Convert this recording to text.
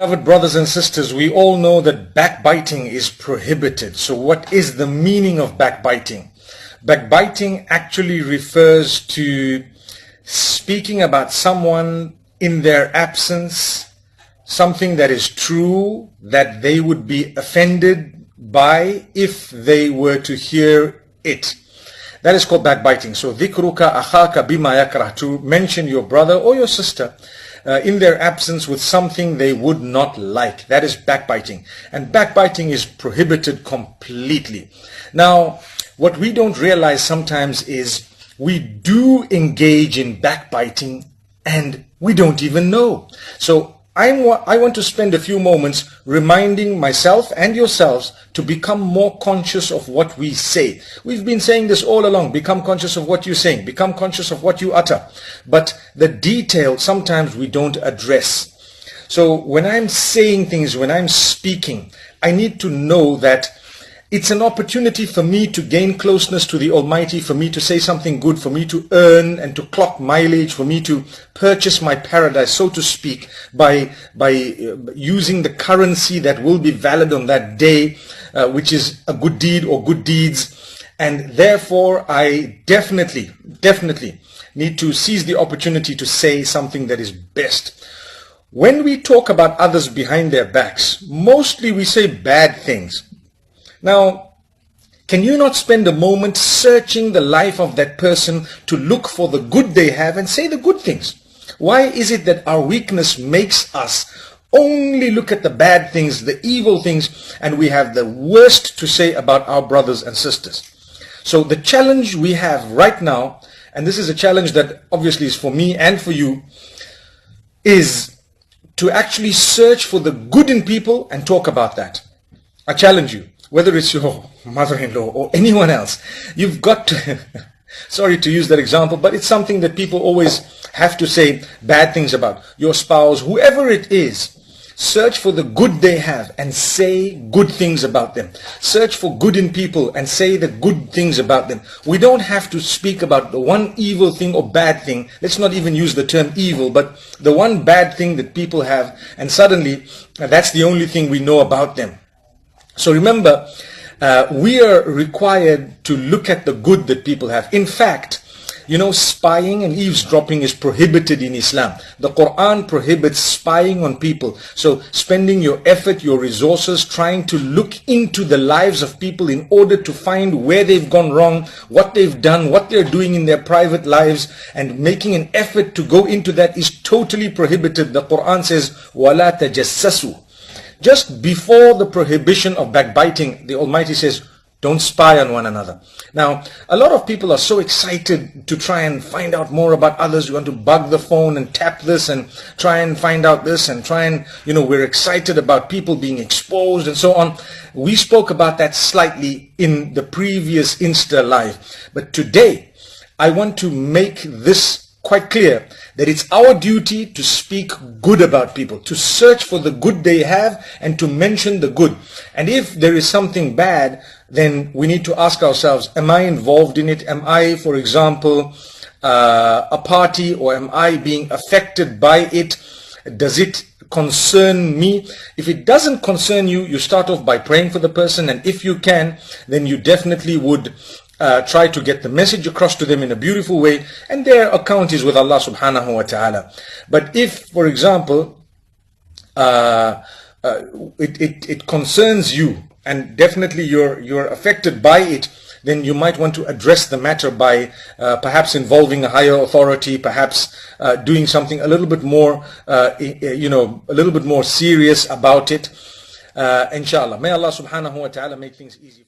Beloved brothers and sisters, we all know that backbiting is prohibited. So what is the meaning of backbiting? Backbiting actually refers to speaking about someone in their absence, something that is true, that they would be offended by if they were to hear it. That is called backbiting. So dhikruka akhaka bima yakrah, to mention your brother or your sister in their absence with something they would not like. That is backbiting. And backbiting is prohibited completely. Now, what we don't realize sometimes is we do engage in backbiting and we don't even know. So I want to spend a few moments reminding myself and yourselves to become more conscious of what we say. We've been saying this all along. Become conscious of what you're saying. Become conscious of what you utter. But the detail sometimes we don't address. So when I'm saying things, when I'm speaking, I need to know that it's an opportunity for me to gain closeness to the Almighty, for me to say something good, for me to earn and to clock mileage, for me to purchase my paradise, so to speak, by using the currency that will be valid on that day, which is a good deed or good deeds. And therefore, I definitely need to seize the opportunity to say something that is best. When we talk about others behind their backs, mostly we say bad things. Now, can you not spend a moment searching the life of that person to look for the good they have and say the good things? Why is it that our weakness makes us only look at the bad things, the evil things, and we have the worst to say about our brothers and sisters? So the challenge we have right now, and this is a challenge that obviously is for me and for you, is to actually search for the good in people and talk about that. I challenge you. Whether it's your mother-in-law or anyone else, you've got to, sorry to use that example, but it's something that people always have to say bad things about. Your spouse, whoever it is, search for the good they have and say good things about them. Search for good in people and say the good things about them. We don't have to speak about the one evil thing or bad thing. Let's not even use the term evil, but the one bad thing that people have, and suddenly that's the only thing we know about them. So remember, we are required to look at the good that people have. In fact, you know, spying and eavesdropping is prohibited in Islam. The Quran prohibits spying on people. So spending your effort, your resources, trying to look into the lives of people in order to find where they've gone wrong, what they've done, what they're doing in their private lives, and making an effort to go into that is totally prohibited. The Quran says, وَلَا تَجَسَّسُوا. Just before the prohibition of backbiting, the Almighty says, don't spy on one another. Now, a lot of people are so excited to try and find out more about others. You want to bug the phone and tap this and try and find out this and try and, you know, we're excited about people being exposed and so on. We spoke about that slightly in the previous Insta Live. But today, I want to make this quite clear that it's our duty to speak good about people, to search for the good they have and to mention the good. And if there is something bad, then we need to ask ourselves, am I involved in it? Am I, for example, a party, or am I being affected by it? Does it concern me? If it doesn't concern you, you start off by praying for the person, and if you can, then you definitely would try to get the message across to them in a beautiful way, and their account is with Allah subhanahu wa ta'ala. But if, for example, it concerns you and definitely you're affected by it, then you might want to address the matter by perhaps involving a higher authority, perhaps doing something a little bit more, a little bit more serious about it. Inshallah. May Allah subhanahu wa ta'ala make things easy.